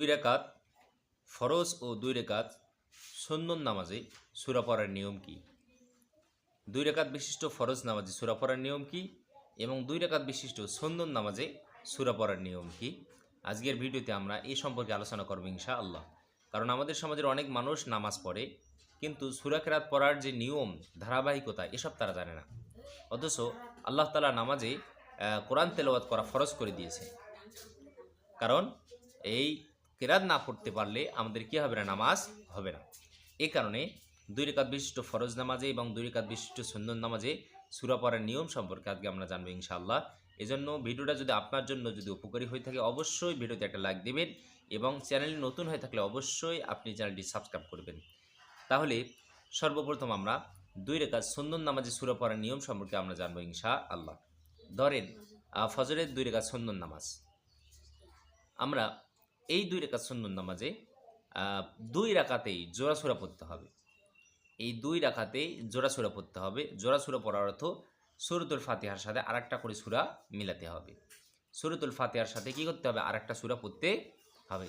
দুই রাকাত ফরজ ও দুই রাকাত সুন্নত নামাজে সূরা পড়ার নিয়ম কি? দুই রাকাত বিশিষ্ট ফরজ নামাজে সূরা পড়ার নিয়ম কি এবং দুই রাকাত বিশিষ্ট সুন্নত নামাজে সূরা পড়ার নিয়ম কি? আজকের ভিডিওতে আমরা এই সম্পর্কে আলোচনা করব ইনশাআল্লাহ। কারণ আমাদের সমাজের অনেক মানুষ নামাজ পড়ে, কিন্তু সূরা কেরাত পড়ার যে নিয়ম, ধারাবাহিকতা এসব তারা জানে না। অথচ আল্লাহ তাআলা নামাজে কোরআন তেলাওয়াত করা ফরজ করে দিয়েছে। কারণ এই কেরাত না পড়তে পারলে আমাদের কি হবে না? নামাজ হবে না। এই কারণে দুই রাকাত বিশিষ্ট ফরজ নামাজে এবং দুই রাকাত বিশিষ্ট সুন্নত নামাজে সূরা পড়ার নিয়ম সম্পর্কে আজকে আমরা জানবো ইনশাআল্লাহ। এজন্য ভিডিওটা যদি আপনার জন্য উপকারী হয়ে থাকে, অবশ্যই ভিডিওতে একটা লাইক দেবেন এবং চ্যানেলে নতুন হয়ে থাকলে অবশ্যই আপনি চ্যানেলটি সাবস্ক্রাইব করবেন। তাহলে সর্বপ্রথম আমরা দুই রাকাত সুন্নত নামাজে সূরা পড়ার নিয়ম সম্পর্কে আমরা জানবো ইনশাআল্লাহ। ধরেন ফজরের দুই রাকাত সুন্নত নামাজ, আমরা এই দুই রাকাত সুন্নত নামাজে দুই রাকাতেই জোড়া সূরা পড়তে হবে। এই দুই রাকাতেই জোড়া সূরা পড়তে হবে। জোড়া সূরা পড়ার অর্থ সূরাতুল ফাতিহার সাথে আরেকটা করে সূরা মিলাতে হবে। সূরাতুল ফাতিহার সাথে কি করতে হবে? আরেকটা সূরা পড়তে হবে।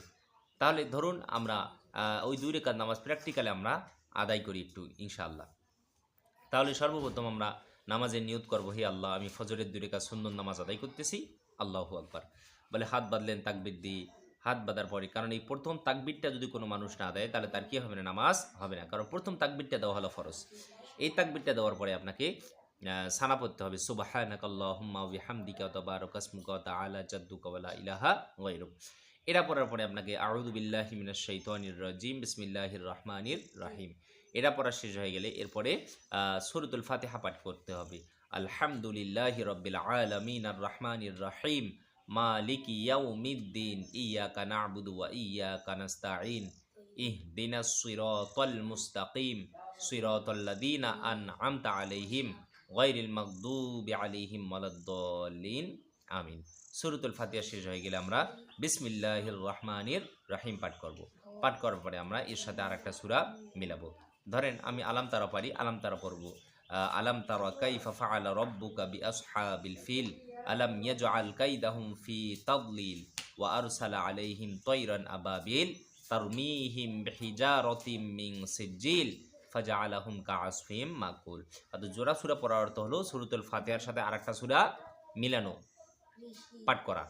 তাহলে ধরুন আমরা ওই দুই রাকাত নামাজ প্র্যাকটিক্যালি আমরা আদায় করি একটু ইনশাআল্লাহ। তাহলে সর্বপ্রথম আমরা নামাজের নিয়ত করবো, হে আল্লাহ, আমি ফজরের দুই রাকাত সুন্নত নামাজ আদায় করতেছি, আল্লাহু আকবার বলে হাত বাঁধলেন তাকবীর দিয়ে। হাত বাঁধার পরে, কারণ এই প্রথম তাকবীরটা যদি কোনো মানুষ না দেয় তাহলে তার কি হবে না? নামাজ হবে না। কারণ প্রথম তাকবীরটা দেওয়া হলো ফরজ। এই তাকবীরটা দেওয়ার পরে আপনাকে সানা পড়তে হবে, সুবহানাকাল্লাহুম্মা ওয়া বিহামদিকা ওয়া তাবারাকা ইসমুকা ওয়া তাআলা জাদ্দুকা ওয়া লা ইলাহা গায়রুক। এটা পড়ার পরে আপনাকে আউযু বিল্লাহি মিনাশ শাইতানির রাজিম বিসমিল্লাহির রহমানির রহিম এটা পড়া শেষ হয়ে গেলে এরপরে সূরাতুল ফাতিহা পাঠ করতে হবে। আলহামদুলিল্লাহি রাব্বিল আলামিন আর রহমানির রহিম মালিকি ইয়াউমিদ্দিন ইয়্যাকা না'বুদু ওয়া ইয়্যাকা নাস্তাঈন ইহদিনাস সিরাতাল মুস্তাকিম সিরাতাল লাযীনা আন'আমতা আলাইহিম গায়রিল মাগদুবি আলাইহিম ওয়ালাদ-দাল্লিন আমিন। সূরাতুল ফাতিহা শেষ হয়ে গেলে আমরা বিসমিল্লাহির রহমানির রহিম পাঠ করব। পাঠ করার পরে আমরা এর সাথে আরেকটা সূরা মিলাবো। ধরেন আমি আলাম তারা পারি, আলাম তারা পড়ব। আলাম তারা কাইফা ফাআলা রাব্বুকা বিআসহাবিল ফিল আলাম ইয়াজআল কাইদাহুম ফি তাদলিল ওয়া আরসালা আলাইহিম তায়রান আবাবিল তারমিহিম বিহিজারাতিম মিন সিজিল ফাজআলাহুম কাআসফিম মাকুল। তো জোড়া সূরা পড়ার অর্থ হলো সূরাতুল ফাতিহার সাথে আরেকটা সূরা মিলানো, পাঠ করা।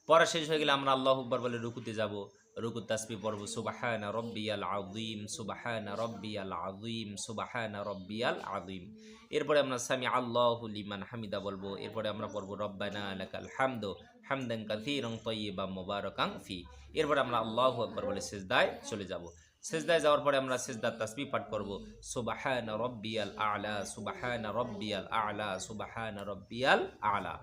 পড়া শেষ হয়ে গেলে আমরা আল্লাহু আকবার বলে রুকুতে যাব। রুকুত তাসবিহ পড়ব, সুবহানা রাব্বিয়াল আযীম সুবহানা রাব্বিয়াল আযীম সুবহানা রাব্বিয়াল আযীম। এরপরে আমরা সামি আল্লাহু লিমান হামিদা বলবো। এরপরে আমরা পড়ব রব্বানা লাকাল হামদু হামদান কাসীরান তাইয়্যিবান মুবারাকান ফি। এরপরে আমরা আল্লাহু আকবার বলে সিজদায় চলে যাব। সিজদায় যাওয়ার পরে আমরা সিজদার তাসবিহ পাঠ করব, সুবহানা রাব্বিয়াল আ'লা সুবহানা রাব্বিয়াল আ'লা সুবহানা রাব্বিয়াল আ'লা।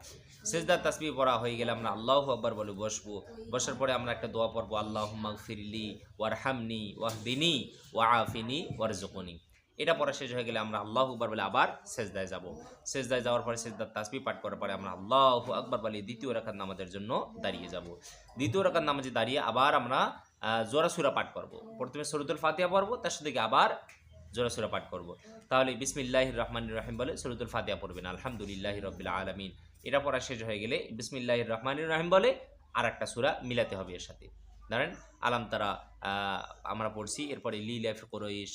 সিজদার তাসবিহ পড়া হয়ে গেলে আমরা আল্লাহু আকবার বলে বসবো। বসার পরে আমরা একটা দোয়া পড়বো, আল্লাহুম্মা গফিরলি ওয়ারহামনি ওয়াহদিনি ওয়াআফিনি ওয়ারযুকনি। এটা পড়া শেষ হয়ে গেলে আমরা আল্লাহু আকবার বলে আবার সিজদায় যাব। সিজদায় যাওয়ার পরে সিজদার তাসবিহ পাঠ করার পরে আমরা আল্লাহু আকবার বলে দ্বিতীয় রাকাত নামাজের জন্য দাঁড়িয়ে যাব। দ্বিতীয় রাকাত নামাজে দাঁড়িয়ে আবার আমরা জোড়া সূরা পাঠ করব। প্রথমে সূরাতুল ফাতিহা পড়ব, তার সাথে আবার জোড়া সূরা পাঠ করব। তাহলে বিসমিল্লাহির রহমানির রহিম বলে সূরাতুল ফাতিহা পড়বেন, আলহামদুলিল্লাহি রাব্বিল আলামিন। এটা পড়া শেষ হয়ে গেলে বিসমিল্লাহির রহমানির রহিম বলে আর একটা সূরা মিলাতে হবে এর সাথে। ধরেন আলাম তারা আমরা পড়ছি, এরপরে লিলাফি কুরাইশ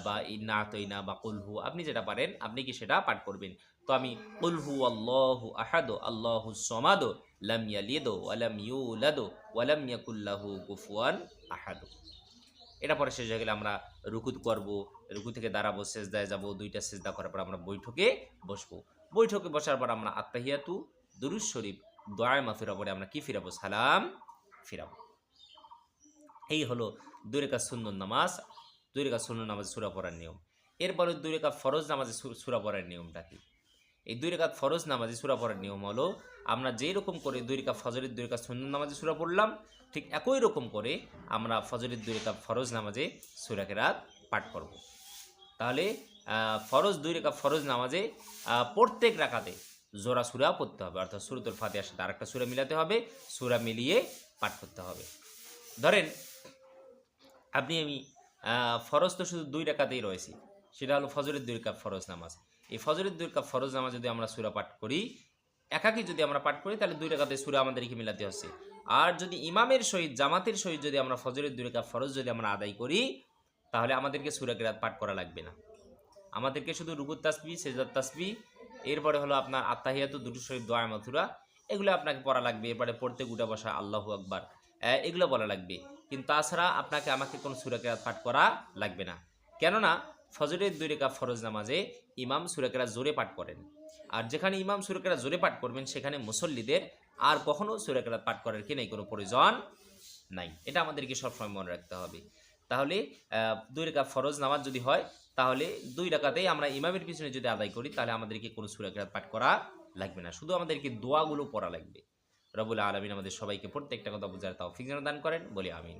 বা ইন্না আতাইনা বা কুল হু, আপনি যেটা পারেন আপনি কি সেটা পাঠ করবেন। তো আমি কুল হু আল্লাহু আহাদ আল্লাহুস সামাদ লাম ইয়ালিদ ওয়া লাম ইউলাদ ওয়া লাম ইয়াকুল লাহু কুফুয়ান আহাদ। এটা পরে শেষ হয়ে গেলে আমরা রুকু করব, রুকু থেকে দাঁড়াবো, সিজদায় যাব। দুইটা সিজদা করার পর আমরা বৈঠকে বসবো। বৈঠকে বসার পর আমরা আত্তাহিয়াতু দুরূদ শরীফ দোয়া মাফিরা পরে আমরা কি ফিরাবো? সালাম ফিরাবো। এই হলো দুই রাকাত সুন্নত নামাজ। দুই রাকাত সুন্নত নামাজে সূরা পড়ার নিয়ম। এরপরে দুই রাকাত ফরজ নামাজে সূরা পড়ার নিয়মটা কি? এই দুই রাকাত ফরজ নামাজে সূরা পড়ার নিয়ম হলো, আমরা যেই রকম করে দুই রাকাত ফজরের দুই রাকাত সুন্নত নামাজে সূরা পড়লাম, ঠিক একই রকম করে আমরা ফজরের দুই রাকাত ফরজ নামাজে সূরা কেরাত পাঠ করব। তাহলে ফরজ দুই রাকাত ফরজ নামাজে প্রত্যেক রাকাতে জোড়া সূরা পড়তে হবে, অর্থাৎ সূরাতুল ফাতিহার সাথে আরেকটা সূরা মিলাতে হবে, সূরা মিলিয়ে পাঠ করতে হবে। ধরেন আমি ফরজ তো শুধু দুই রাকাতেই রয়েছে, সেটা হলো ফজরের দুই রাকাত ফরজ নামাজ। এই ফজরের দুই রাকাত ফরজ নামাজ যদি আমরা সূরা পাঠ করি, একাকি যদি আমরা পাঠ করি তাহলে 2 রাকাতে সূরা আমাদেরকে মিলাতে হচ্ছে। আর যদি ইমামের সহিত জামাতের সহিত যদি আমরা ফজরের 2 রাকাত ফরজ যদি আমরা আদায় করি তাহলে আমাদেরকে সূরা কিরাত পাঠ করা লাগবে না। আমাদেরকে শুধু রুকুত তাসবিহ, সেজদার তাসবিহ, এরপরে হলো আপনার আত্তাহিয়াতু, দুরূদ শরীফ, দোয়া মাথুরা, এগুলো আপনাকে পড়া লাগবে। এরপরে পড়তে উঠা বসা, আল্লাহু আকবার, এগুলো বলা লাগবে। কিন্তু তাছাড়া আমাকে কোনো সূরা কিরাত পাঠ করা লাগবে না। কেননা ফজরের 2 রাকাত ফরজ নামাজে ইমাম সূরা কিরাত জোরে পাঠ করেন। আর যেখানে ইমাম সূরা কিরাত জোরে পাঠ করবেন সেখানে মুসল্লিদের আর কখনো সূরা কিরাত পাঠ করার কি নেই, কোনো প্রয়োজন নাই। এটা আমাদেরকে সবসময় মনে রাখতে হবে। তাহলে 2 রাকাত ফরজ নামাজ যদি হয় তাহলে 2 রাকাতেই আমরা ইমামের পিছনে যদি আদায় করি তাহলে আমাদেরকে কোনো সূরা কিরাত পাঠ করা লাগবে না, শুধু আমাদেরকে দোয়াগুলো পড়া লাগবে। রব্বুল আলামিন আমাদের সবাইকে প্রত্যেকটা কথা বোঝার তৌফিক যেন দান করেন, বলি আমিন।